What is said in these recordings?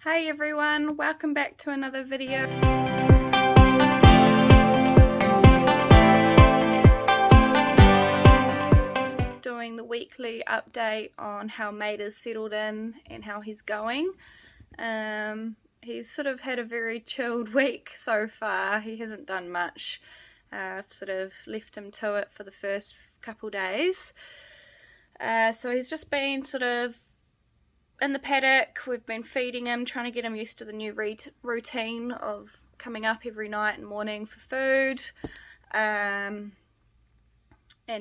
Hey everyone, welcome back to another video. Doing the weekly update on how Mate is settled in and how he's going. He's sort of had a very chilled week so far. He hasn't done much. I've sort of left him to it for the first couple days. So he's just been sort of in the paddock. We've been feeding him, trying to get him used to the new routine of coming up every night and morning for food, and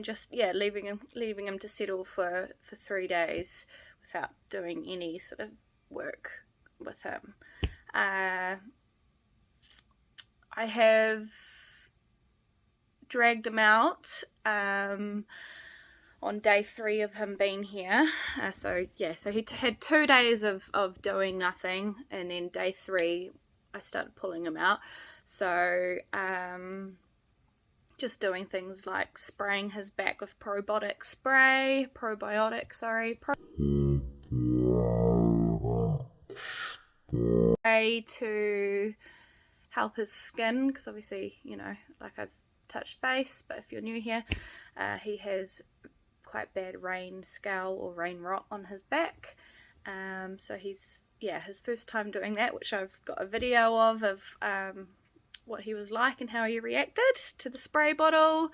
just leaving him to settle for 3 days without doing any sort of work with him. I have dragged him out on day 3 of him being here. So he had 2 days of doing nothing, and then day 3 I started pulling him out. So just doing things like spraying his back with probiotic to help his skin, because obviously, like I've touched base, but if you're new here, he has quite bad rain scale or rain rot on his back. So he's his first time doing that, which I've got a video of what he was like and how he reacted to the spray bottle.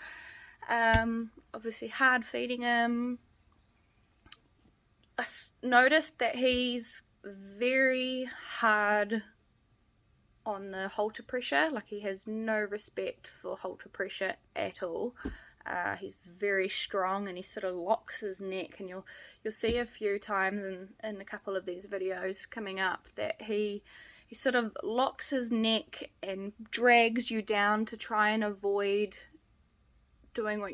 Obviously hard feeding him. I noticed that he's very hard on the halter pressure. Like, he has no respect for halter pressure at all. He's very strong, and he sort of locks his neck, and you'll see a few times in a couple of these videos coming up that he sort of locks his neck and drags you down to try and avoid doing what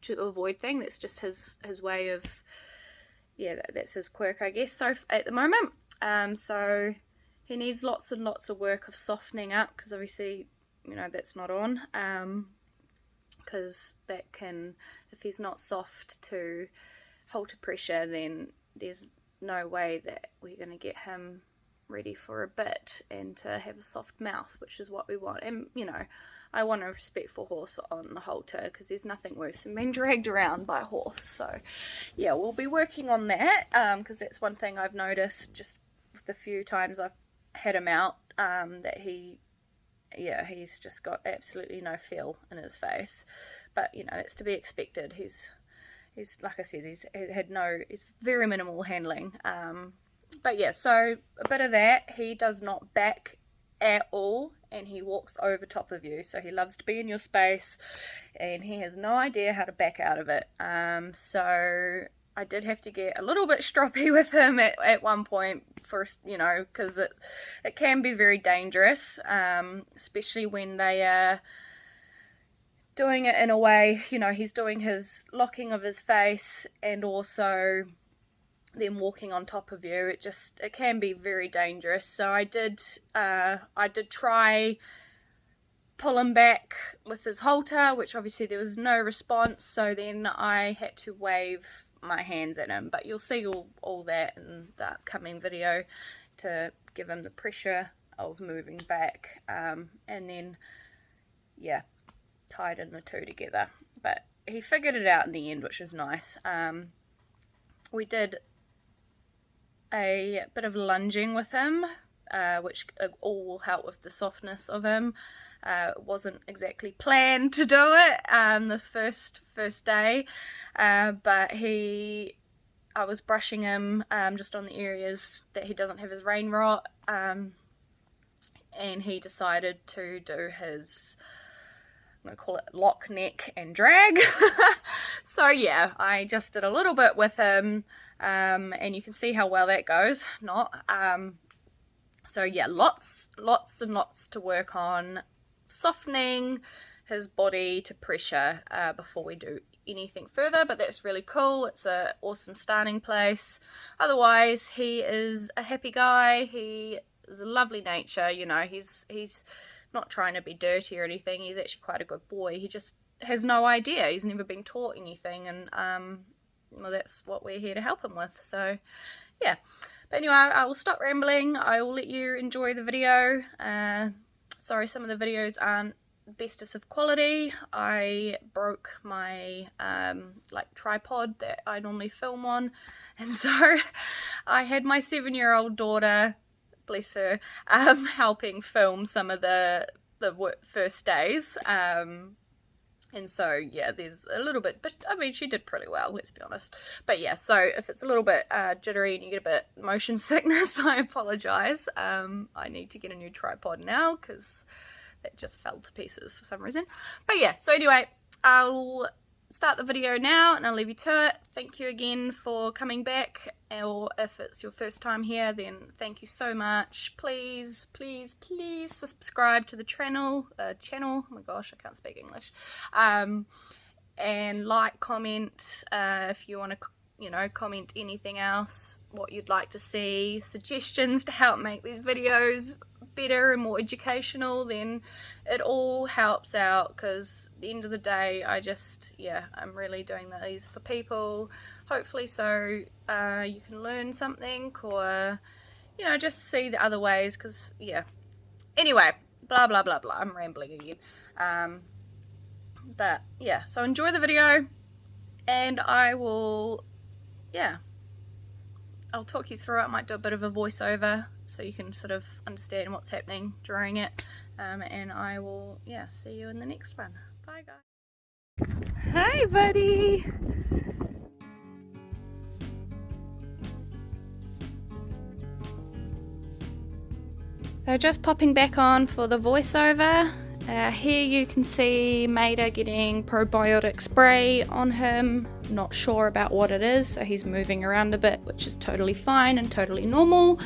to avoid thing. That's just his way of, that's his quirk, I guess, so at the moment. So he needs lots and lots of work of softening up, because obviously, that's not on. Because that can, if he's not soft to halter pressure, then there's no way that we're going to get him ready for a bit and to have a soft mouth, which is what we want. And I want a respectful horse on the halter, because there's nothing worse than being dragged around by a horse. So we'll be working on that, because that's one thing I've noticed just with the few times I've had him out, that he's just got absolutely no feel in his face. But that's to be expected. He's like I said, he's very minimal handling. But so a bit of that. He does not back at all, and he walks over top of you. So he loves to be in your space, and he has no idea how to back out of it. So I did have to get a little bit stroppy with him at one point, because it can be very dangerous, especially when they are doing it in a way, he's doing his locking of his face and also them walking on top of you. It can be very dangerous. So I did try pull him back with his halter, which obviously there was no response, so then I had to wave my hands at him. But you'll see all that in the upcoming video to give him the pressure of moving back, and then tied in the two together. But he figured it out in the end, which was nice. We did a bit of lunging with him, which all will help with the softness of him. It wasn't exactly planned to do it this first day, but I was brushing him just on the areas that he doesn't have his rain rot, and he decided to do his, I'm going to call it lock, neck and drag. So I just did a little bit with him, and you can see how well that goes. So lots and lots to work on softening his body to pressure before we do anything further. But that's really cool. It's an awesome starting place. Otherwise, he is a happy guy. He is a lovely nature. He's not trying to be dirty or anything. He's actually quite a good boy. He just has no idea. He's never been taught anything, and that's what we're here to help him with. So But anyway, I will stop rambling. I will let you enjoy the video. Sorry, some of the videos aren't bestest of quality. I broke my like tripod that I normally film on, and so I had my 7-year-old daughter, bless her, helping film some of the first days, and so yeah, there's a little bit, but I mean she did pretty well, let's be honest. But yeah, so if it's a little bit jittery and you get a bit motion sickness, I apologize. I need to get a new tripod now because that just fell to pieces for some reason. But yeah, so anyway, I'll start the video now and I'll leave you to it. Thank you again for coming back, or if it's your first time here, then thank you so much. Please subscribe to the channel. Oh my gosh, I can't speak English. And like, comment if you want to, you know, comment anything else, what you'd like to see, suggestions to help make these videos better and more educational. Then it all helps out, because at the end of the day, I'm really doing these for people, hopefully so you can learn something, or you know, just see the other ways, because yeah, anyway, blah blah blah blah, I'm rambling again. But yeah, so enjoy the video, and I will, yeah, I'll talk you through it. I might do a bit of a voiceover so you can sort of understand what's happening during it, and I will, yeah, see you in the next one. Bye guys. Hi buddy. So just popping back on for the voiceover. Here you can see Maida getting probiotic spray on him. Not sure about what it is, so he's moving around a bit, which is totally fine and totally normal.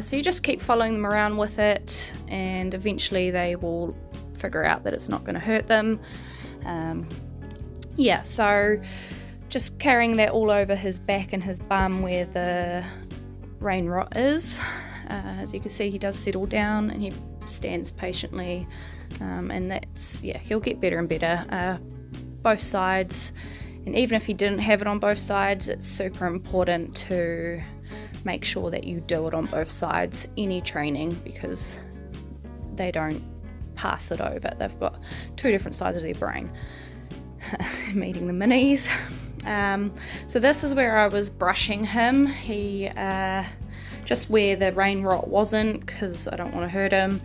So you just keep following them around with it, and eventually they will figure out that it's not going to hurt them. Yeah, so just carrying that all over his back and his bum where the rain rot is. As you can see, he does settle down and he stands patiently, and that's, yeah, he'll get better and better. Both sides, and even if he didn't have it on both sides, it's super important to make sure that you do it on both sides, any training, because they don't pass it over. They've got two different sides of their brain. Meeting the minis. So this is where I was brushing him. He just where the rain rot wasn't, because I don't want to hurt him.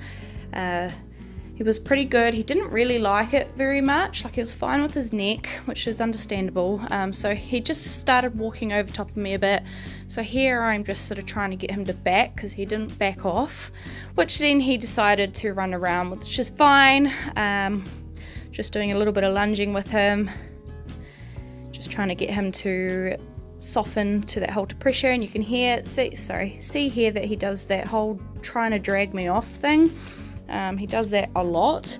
He was pretty good. He didn't really like it very much. Like, he was fine with his neck, which is understandable. So he just started walking over top of me a bit. So here I'm just sort of trying to get him to back, because he didn't back off, which then he decided to run around, which is fine. Just doing a little bit of lunging with him, just trying to get him to soften to that halter pressure. And you can see here that he does that whole trying to drag me off thing. He does that a lot,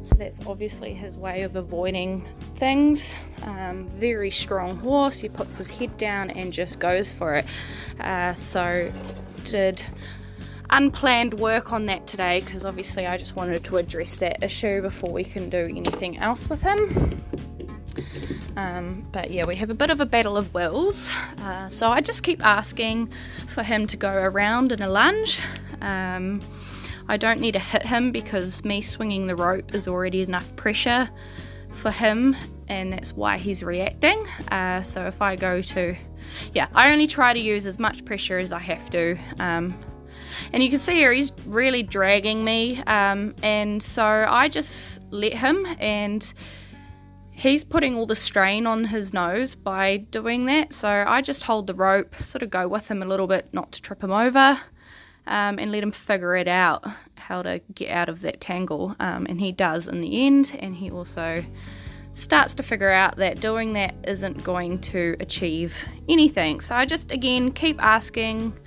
so that's obviously his way of avoiding things. Very strong horse. He puts his head down and just goes for it. So did unplanned work on that today, because obviously I just wanted to address that issue before we can do anything else with him. But yeah, we have a bit of a battle of wills. So I just keep asking for him to go around in a lunge. I don't need to hit him, because me swinging the rope is already enough pressure for him, and that's why he's reacting. So if I go to, yeah, I only try to use as much pressure as I have to. And you can see here he's really dragging me, and so I just let him, and he's putting all the strain on his nose by doing that. So I just hold the rope, sort of go with him a little bit, not to trip him over, and let him figure it out, how to get out of that tangle. And he does in the end, and he also starts to figure out that doing that isn't going to achieve anything. So I just, again, keep asking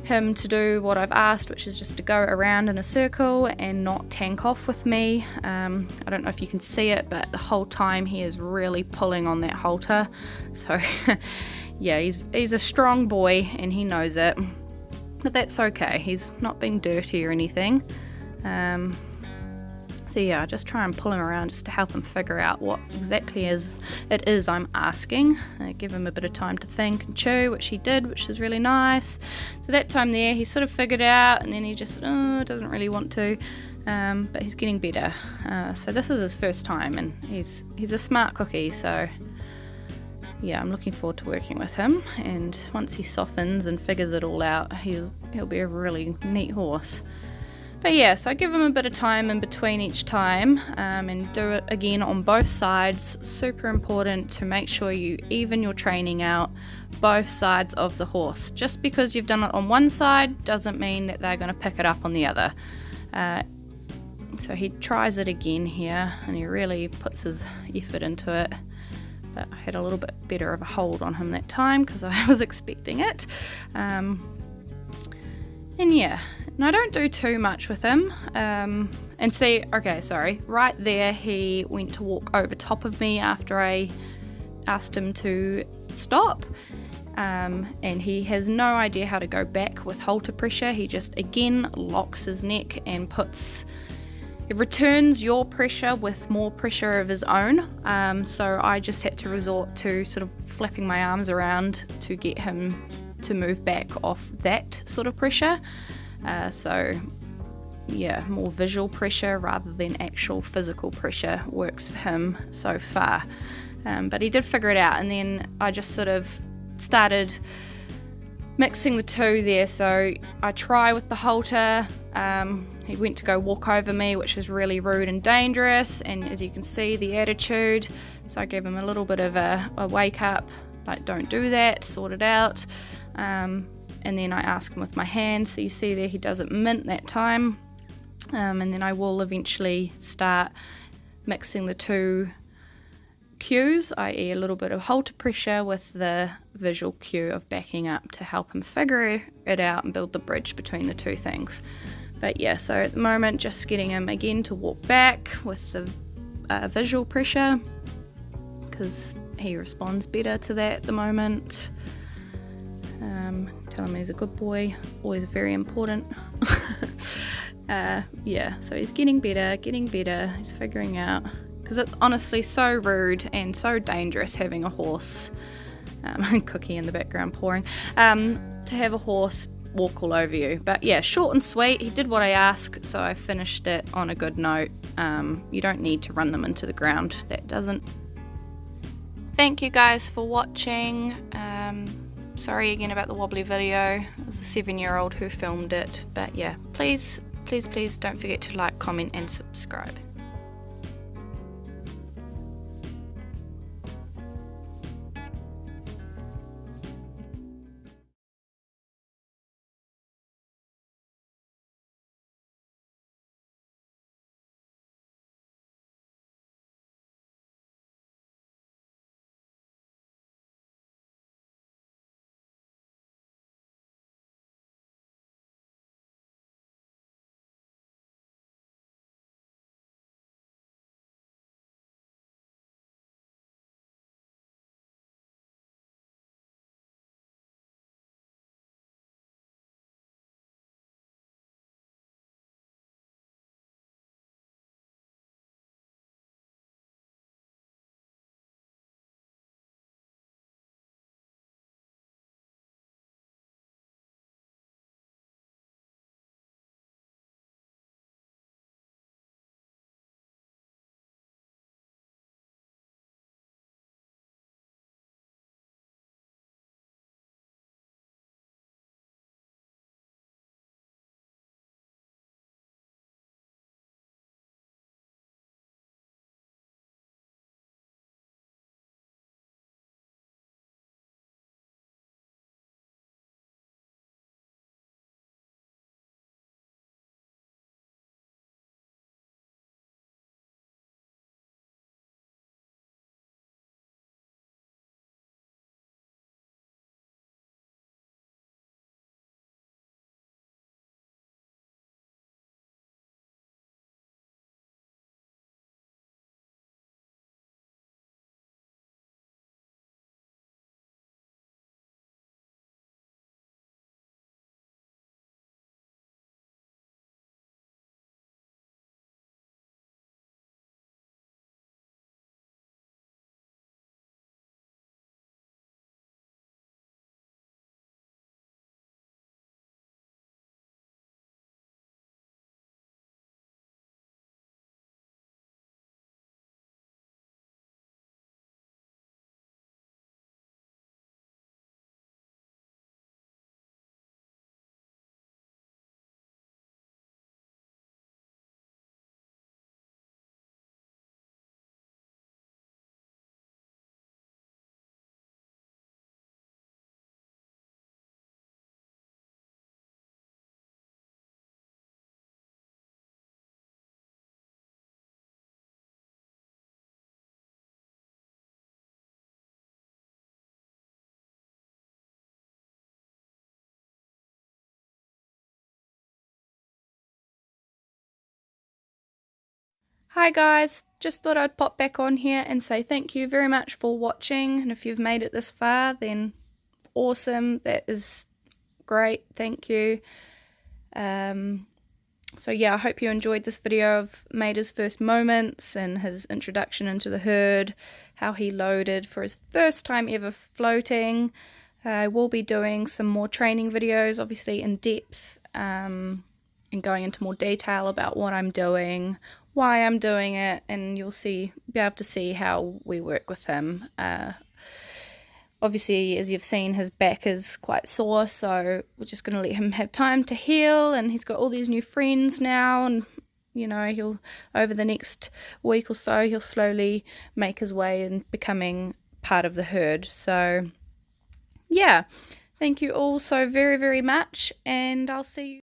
him to do what I've asked, which is just to go around in a circle and not tank off with me. I don't know if you can see it, but the whole time he is really pulling on that halter. So yeah, he's a strong boy and he knows it, but that's okay. He's not being dirty or anything. So yeah, I just try and pull him around just to help him figure out what exactly it is I'm asking. I give him a bit of time to think and chew, which he did, which is really nice. So that time there, he sort of figured out, and then he just doesn't really want to, but he's getting better. So this is his first time, and he's a smart cookie. So yeah, I'm looking forward to working with him. And once he softens and figures it all out, he'll be a really neat horse. But yeah, so I give him a bit of time in between each time, and do it again on both sides. Super important to make sure you even your training out both sides of the horse. Just because you've done it on one side doesn't mean that they're going to pick it up on the other. So he tries it again here, and he really puts his effort into it. But I had a little bit better of a hold on him that time because I was expecting it. And yeah, and I don't do too much with him. And see, okay, sorry, right there he went to walk over top of me after I asked him to stop. And he has no idea how to go back with halter pressure. He just again locks his neck and it returns your pressure with more pressure of his own. So I just had to resort to sort of flapping my arms around to get him to move back off that sort of pressure. So yeah, more visual pressure rather than actual physical pressure works for him so far. But he did figure it out, and then I just sort of started mixing the two there. So I try with the halter. He went to go walk over me, which was really rude and dangerous, and as you can see, the attitude. So I gave him a little bit of a wake up, like don't do that, sort it out. And then I ask him with my hands. So you see there he does it mint that time. And then I will eventually start mixing the two cues, i.e. a little bit of halter pressure with the visual cue of backing up to help him figure it out and build the bridge between the two things. But yeah, so at the moment just getting him again to walk back with the visual pressure because he responds better to that at the moment. Tell him he's a good boy, always very important. Yeah, so he's getting better, he's figuring out, because it's honestly so rude and so dangerous having a horse, Cookie in the background pouring, to have a horse walk all over you. But yeah, short and sweet, he did what I asked, so I finished it on a good note. You don't need to run them into the ground, that doesn't. Thank you guys for watching. Sorry again about the wobbly video, it was the 7-year-old who filmed it, but yeah, please don't forget to like, comment and subscribe. Hi guys, just thought I'd pop back on here and say thank you very much for watching, and if you've made it this far then awesome, that is great, thank you. So yeah, I hope you enjoyed this video of Mater's first moments and his introduction into the herd, how he loaded for his first time ever floating. I will be doing some more training videos, obviously in depth, and going into more detail about what I'm doing, why I'm doing it, and you'll be able to see how we work with him. Obviously, as you've seen, his back is quite sore, so we're just going to let him have time to heal, and he's got all these new friends now, and you know, he'll, over the next week or so, he'll slowly make his way in becoming part of the herd. So yeah, thank you all so very, very much, and I'll see you